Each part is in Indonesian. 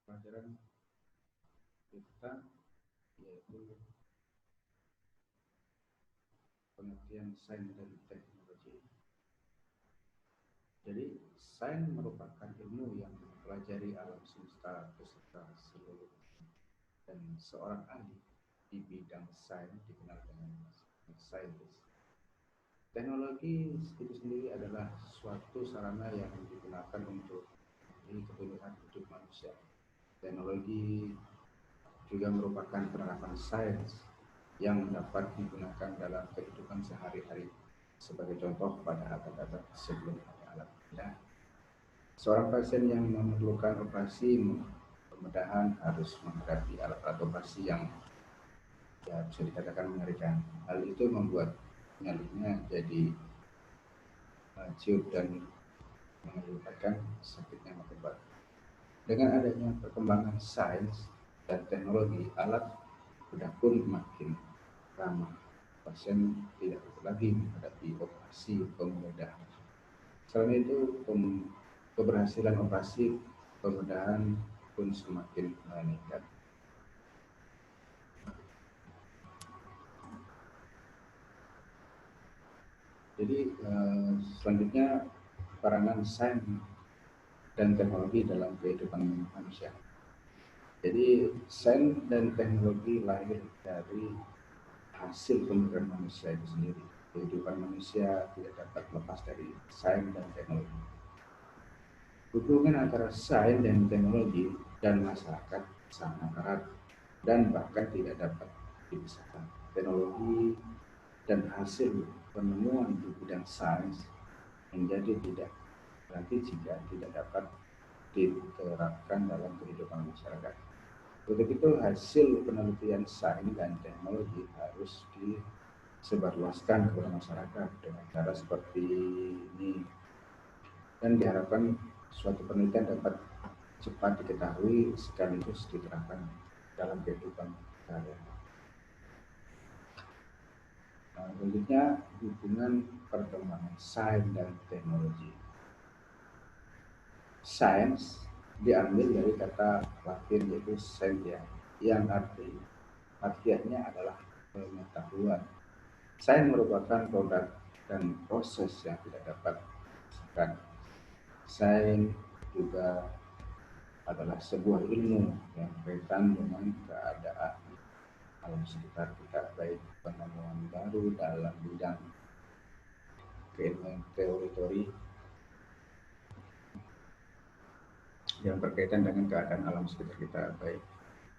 pelajaran kita, yaitu pengertian sains dan teknologi. Jadi, sains merupakan ilmu yang mempelajari alam semesta beserta seluruh, dan seorang ahli di bidang sains dikenal dengan saintis. Teknologi itu sendiri adalah suatu sarana yang digunakan untuk kebutuhan hidup manusia. Teknologi juga merupakan penerapan sains yang dapat digunakan dalam kehidupan sehari-hari. Sebagai contoh, pada abad-abad sebelum ada alat bedah, seorang pasien yang memerlukan operasi pembedahan harus menghadapi alat-alat operasi yang bisa dikatakan mengerikan. Hal itu membuat nyalinya jadi ciut dan mengakibatkan sakitnya makin berat. Dengan adanya perkembangan sains dan teknologi, alat bedah pun makin ramah. Pasien tidak perlu lagi menghadapi operasi pembedahan. Selain itu, keberhasilan operasi pembedahan pun semakin meningkat. Jadi selanjutnya peranan sains dan teknologi dalam kehidupan manusia. Jadi sains dan teknologi lahir dari hasil pemikiran manusia itu sendiri. Kehidupan manusia tidak dapat lepas dari sains dan teknologi. Hubungan antara sains dan teknologi dan masyarakat sangat erat dan bahkan tidak dapat dipisahkan. Teknologi dan hasil penemuan di bidang sains menjadi tidak berarti jika tidak dapat diterapkan dalam kehidupan masyarakat. Untuk itu, hasil penelitian sains dan teknologi harus disebarluaskan kepada masyarakat dengan cara seperti ini, dan diharapkan suatu penelitian dapat cepat diketahui sekaligus diterapkan dalam kehidupan sehari-hari. Selanjutnya, hubungan perkembangan sains dan teknologi. Sains diambil dari kata Latin yaitu scientia, yang artinya adalah pengetahuan. Sains merupakan produk dan proses yang tidak dapat dipisahkan. Sains juga adalah sebuah ilmu yang berkaitan dengan keadaan alam sekitar kita, baik penemuan baru dalam bidang keilmuan teori yang berkaitan dengan keadaan alam sekitar kita, baik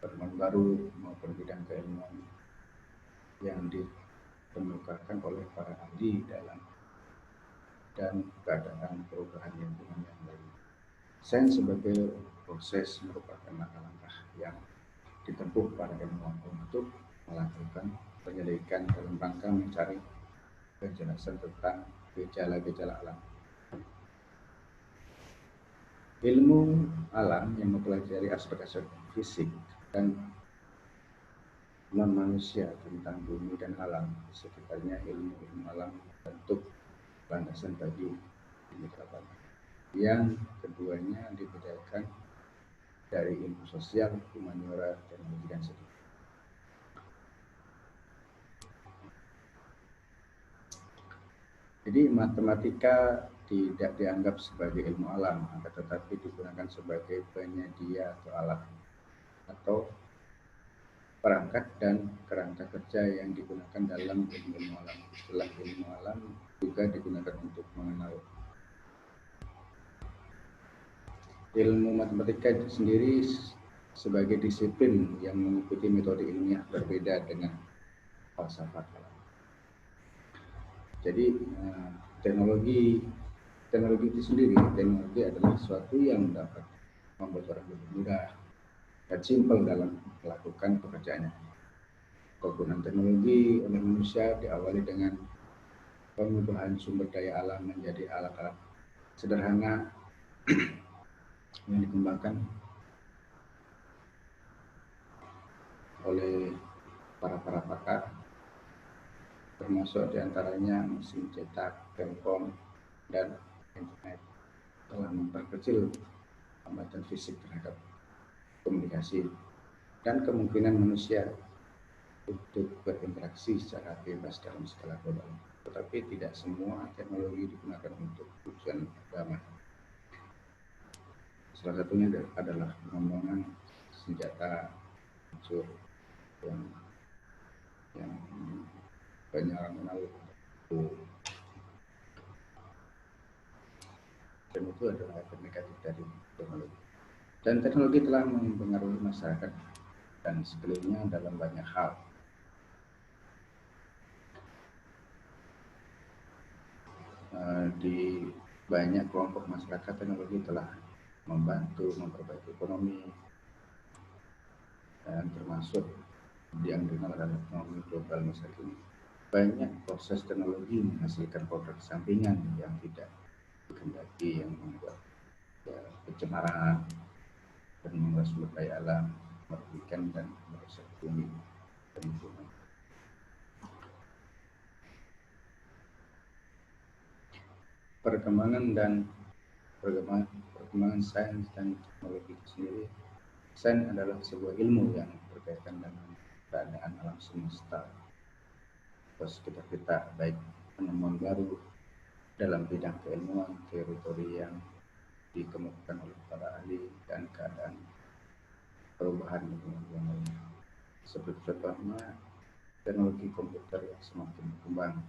penemuan baru maupun bidang keilmuan yang dikemukakan oleh para ahli dalam dan keadaan perubahan lingkungan yang lain. Sains sebagai proses merupakan langkah-langkah yang ditempuh para ilmuwan untuk melakukan penyelidikan dalam rangka mencari kejelasan tentang gejala-gejala alam. Ilmu alam yang mempelajari aspek-aspek fisik dan non-manusia tentang bumi dan alam sekitarnya. Ilmu alam bentuk landasan bagi pengetahuan. Yang keduanya dibedakan dari ilmu sosial, humaniora, teknologi, dan seni. Jadi matematika tidak dianggap sebagai ilmu alam, tetapi digunakan sebagai penyedia atau alat atau perangkat dan kerangka kerja yang digunakan dalam ilmu alam. Istilah ilmu alam juga digunakan untuk mengenal. Ilmu matematika itu sendiri sebagai disiplin yang mengikuti metode ilmiah berbeda dengan falsafat alam. Jadi teknologi itu sendiri, teknologi adalah sesuatu yang dapat membuat orang lebih mudah dan simpel dalam melakukan pekerjaannya. Penggunaan teknologi oleh manusia diawali dengan pengubahan sumber daya alam menjadi alat-alat sederhana yang dikembangkan oleh para pakar, termasuk diantaranya mesin cetak, telepon, dan internet. Telah memperkecil hambatan fisik terhadap komunikasi, dan kemungkinan manusia untuk berinteraksi secara bebas dalam skala global. Tetapi tidak semua teknologi digunakan untuk tujuan damai. Salah satunya adalah pengembangan senjata hancur yang banyak orang kenal, dan itu adalah efek negatif dari teknologi. Dan teknologi telah mempengaruhi masyarakat dan sekelilingnya dalam banyak hal. Di banyak kelompok masyarakat, teknologi telah membantu memperbaiki ekonomi, dan termasuk yang dikenal ekonomi global masa kini. Banyak proses teknologi menghasilkan produk sampingan yang tidak dikehendaki, yang membuat pencemaran dan menguras sumber daya alam, merugikan dan merusak bumi dan lingkungan. Perkembangan sains dan teknologi itu sendiri. Sains adalah sebuah ilmu yang berkaitan dengan keadaan alam semesta sekitar kita, baik penemuan baru dalam bidang keilmuan, teori yang dikemukakan oleh para ahli, dan keadaan perubahan yang lainnya. Seperti contohnya teknologi komputer yang semakin berkembang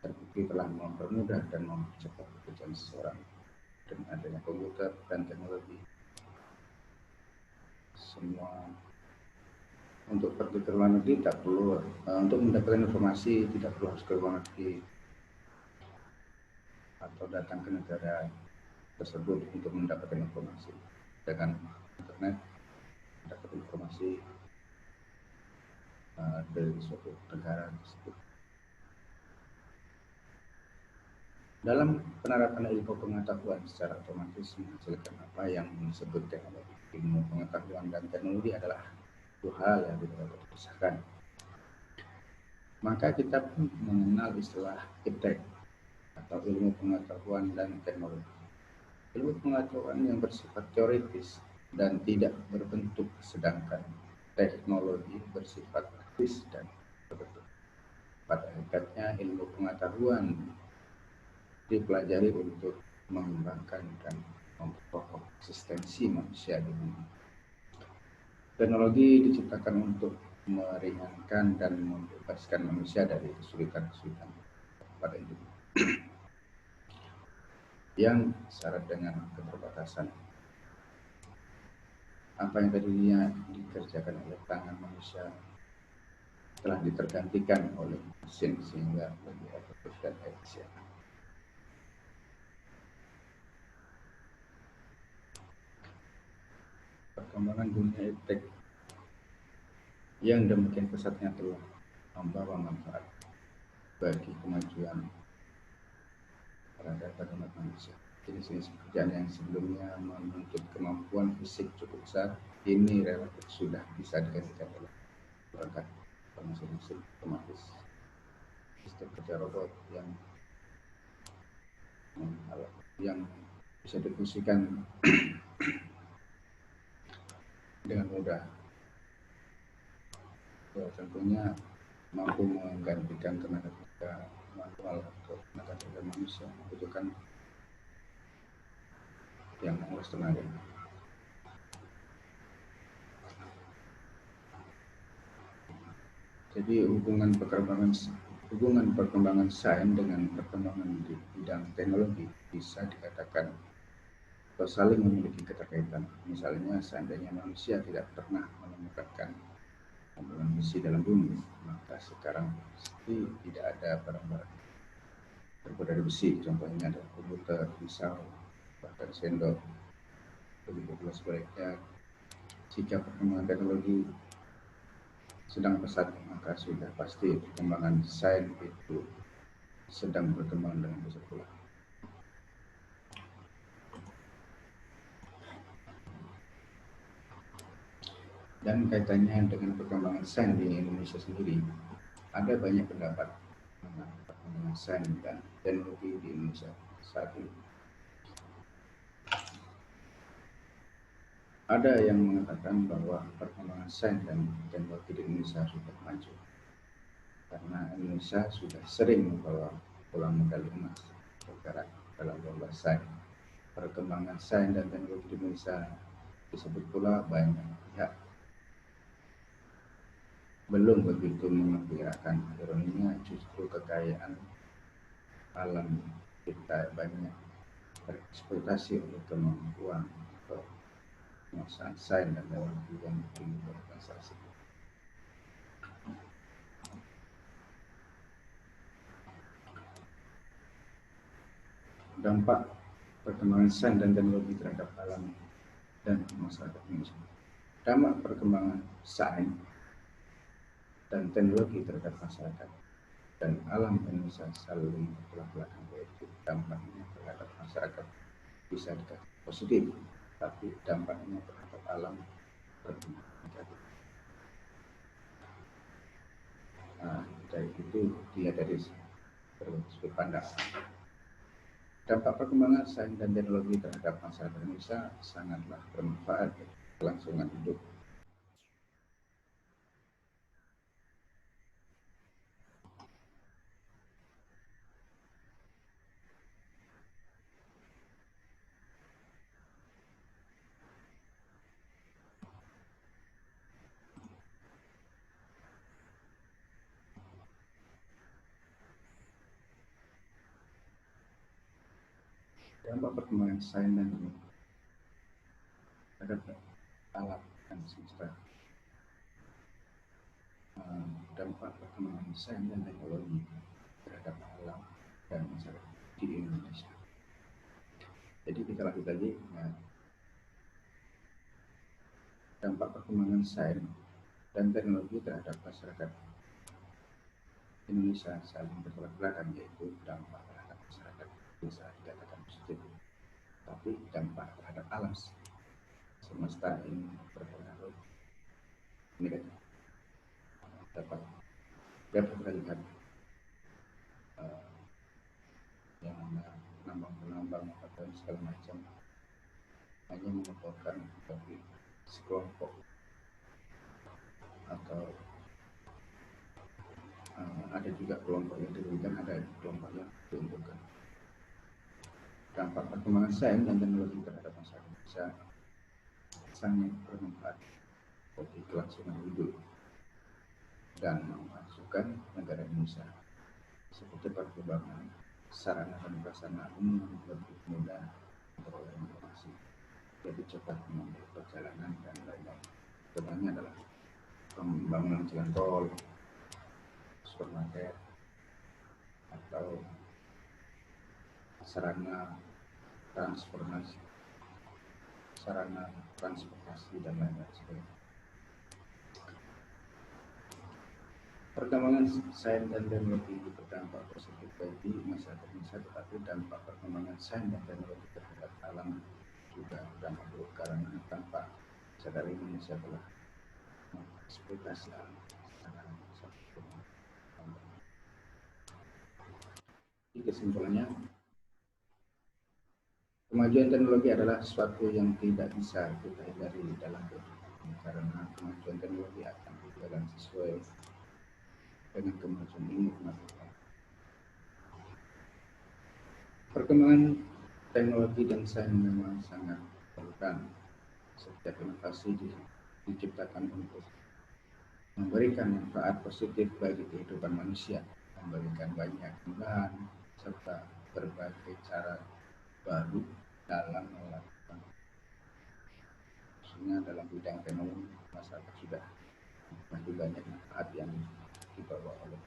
terbukti telah mempermudah dan mempercepat pekerjaan seseorang. Dengan adanya komputer dan teknologi, semua untuk pergi ke luar negeri tidak perlu, untuk mendapatkan informasi tidak perlu harus ke luar negeri atau datang ke negara tersebut untuk mendapatkan informasi. Dengan internet dapat informasi dari suatu negara tersebut. Dalam penerapan ilmu pengetahuan secara otomatis menghasilkan apa yang disebut teknologi. Ilmu pengetahuan dan teknologi adalah dua hal yang tidak dapat dipisahkan. Maka kita pun mengenal istilah iptek atau ilmu pengetahuan dan teknologi. Ilmu pengetahuan yang bersifat teoritis dan tidak berbentuk, sedangkan teknologi bersifat praktis dan berbentuk. Pada hakikatnya ilmu pengetahuan dipelajari untuk mengembangkan dan memperkokoh eksistensi manusia di bumi. Teknologi diciptakan untuk meringankan dan membebaskan manusia dari kesulitan-kesulitan pada hidup yang syarat dengan keterbatasan. Apa yang tadinya dikerjakan oleh tangan manusia telah ditergantikan oleh mesin sehingga lebih efektif dan efisien. Perkembangan dunia iptek yang demikian pesatnya telah membawa manfaat bagi kemajuan peradaban umat manusia. Jenis-jenis pekerjaan yang sebelumnya menuntut kemampuan fisik cukup besar, ini relatif sudah bisa digantikan oleh perangkat mesin otomatis, sistem kerja robot yang bisa difungsikan dengan mudah. Ya, tentunya mampu menggantikan tenaga kerja manual atau tenaga kerja manusia, membutuhkan yang menguras tenaga. Jadi hubungan perkembangan sains dengan perkembangan di bidang teknologi bisa dikatakan atau saling memiliki keterkaitan. Misalnya seandainya manusia tidak pernah menemukan kandungan besi dalam bumi, maka sekarang pasti tidak ada barang-barang terbuat dari besi. Contohnya ada komputer, pisau, bahkan sendok. Begitu pula sebaliknya, jika perkembangan teknologi sedang pesat, maka sudah pasti perkembangan sains itu sedang berkembang dengan pesat pula. Dan kaitannya dengan perkembangan sains di Indonesia sendiri, ada banyak pendapat tentang perkembangan sains dan teknologi di Indonesia saat ini. Ada yang mengatakan bahwa perkembangan sains dan teknologi di Indonesia sudah maju karena Indonesia sudah sering membawa pulang medali emas bergerak dalam lomba sains. Perkembangan sains dan teknologi di Indonesia disebut pula banyak pihak belum begitu memperkirakan. Ironinya justru kekayaan alam kita banyak bereksploitasi untuk kemampuan atau penguasaan sains dan teknologi yang berorganisasi. Dampak perkembangan sains dan teknologi terhadap alam dan masyarakat Indonesia. Dampak perkembangan sains dan teknologi terhadap masyarakat dan alam Indonesia selalu bertolak belakang, yaitu dampaknya terhadap masyarakat bisa dikatakan positif, tapi dampaknya terhadap alam berkembang negatif. Dari itu dia dari sudut pandang. Dampak perkembangan sains dan teknologi terhadap masyarakat Indonesia sangatlah bermanfaat bagi kelangsungan hidup. Dampak perkembangan sains dan teknologi terhadap alam dan semesta. Dampak perkembangan sains dan teknologi terhadap alam dan masyarakat di Indonesia. Jadi kita lanjut lagi. Dampak perkembangan sains dan teknologi terhadap masyarakat Indonesia saling bertolak belakang, yaitu dampak terhadap masyarakat bisa dikatakan positif, tapi dampak terhadap alam semesta ini berpengaruh negatif. Dapat kita lihat yang nambang-penambang atau segala macam hanya mengumpulkan bagi sekelompok atau ada juga kelompok yang dirugikan, ada kelompok yang diuntungkan. Dampak perkembangan sains dan teknologi terhadap masyarakat bisa sangat bermanfaat bagi kelangsungan hidup dan memasukkan negara Indonesia seperti perkembangan sarana dan prasarana umum lebih mudah memperoleh informasi, lebih cepat mengambil perjalanan dan lain-lain. Contohnya adalah pembangunan jalan tol, supermarket, atau sarana transportasi dan lain-lain sebagainya. Perkembangan sains dan teknologi berdampak positif bagi masyarakat Indonesia, tetapi dampak perkembangan sains dan teknologi terhadap alam juga berdampak buruk karena tanpa sadari Indonesia telah mengeksploitasi alam. Jadi kesimpulannya, kemajuan teknologi adalah sesuatu yang tidak bisa kita hindari dalam kehidupan, karena kemajuan teknologi akan berjalan sesuai dengan kemajuan ilmu pengetahuan. Perkembangan teknologi dan sains memang sangat diperlukan. Setiap inovasi diciptakan untuk memberikan manfaat positif bagi kehidupan manusia, memberikan banyak kemudahan serta berbagai cara baru dalam melakukan, khususnya dalam bidang teknologi. Masyarakat sudah masih banyak manfaat yang dibawa oleh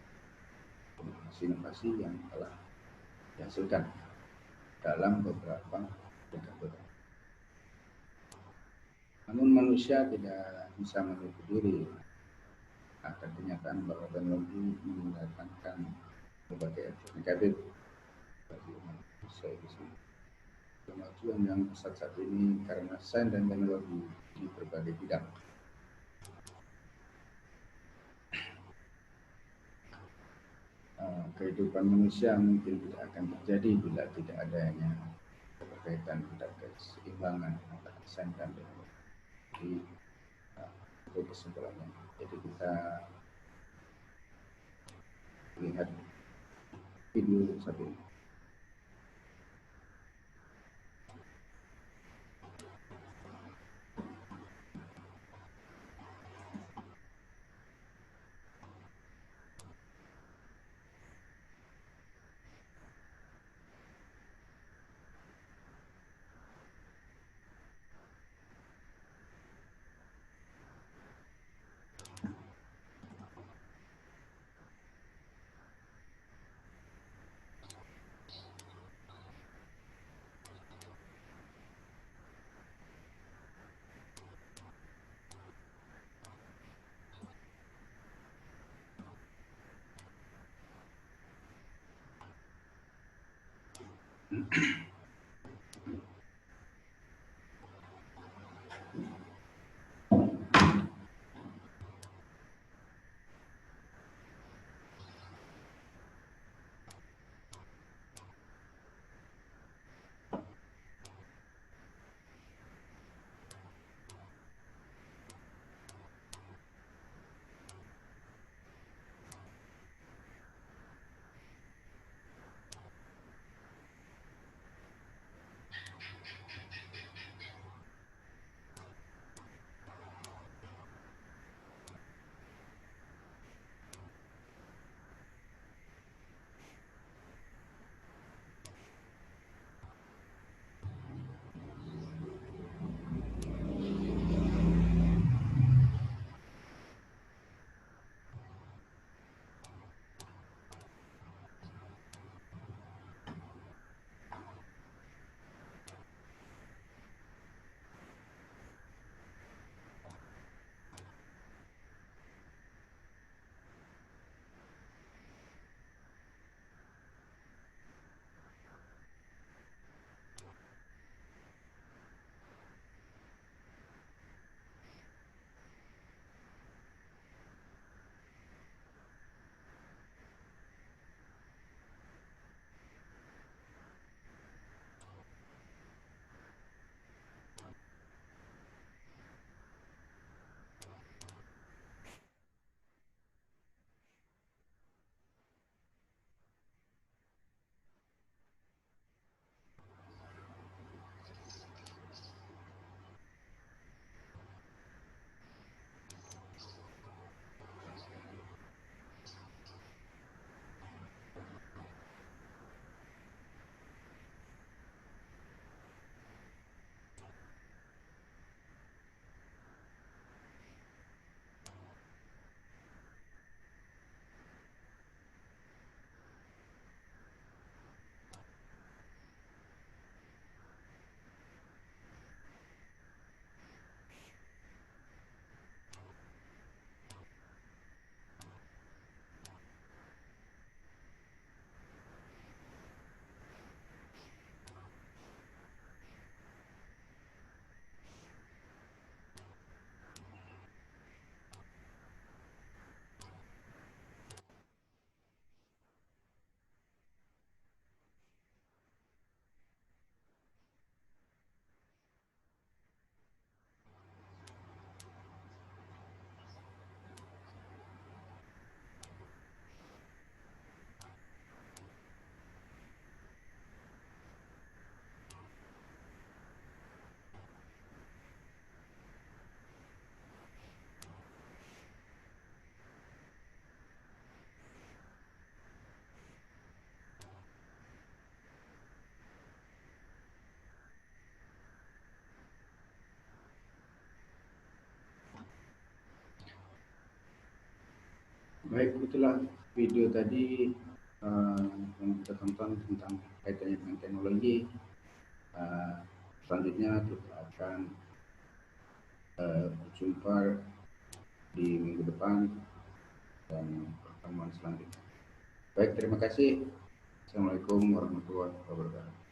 inovasi yang telah dihasilkan dalam beberapa dekade. Namun manusia tidak bisa menutup diri akan kenyataan bahwa teknologi mendatangkan berbagai efek negatif bagi manusia itu sendiri. Kemajuan yang pesat saat ini karena sains dan teknologi di berbagai bidang. Kehidupan manusia mungkin tidak akan terjadi bila tidak adanya keterkaitan dan keseimbangan antara sains dan teknologi. Jadi itu kesimpulannya. Jadi kita lihat video satu ini. Baik, itulah video tadi yang kita tonton tentang kaitannya dengan teknologi. Selanjutnya kita akan berjumpa di minggu depan dan pertemuan selanjutnya. Baik, terima kasih. Assalamualaikum warahmatullahi wabarakatuh.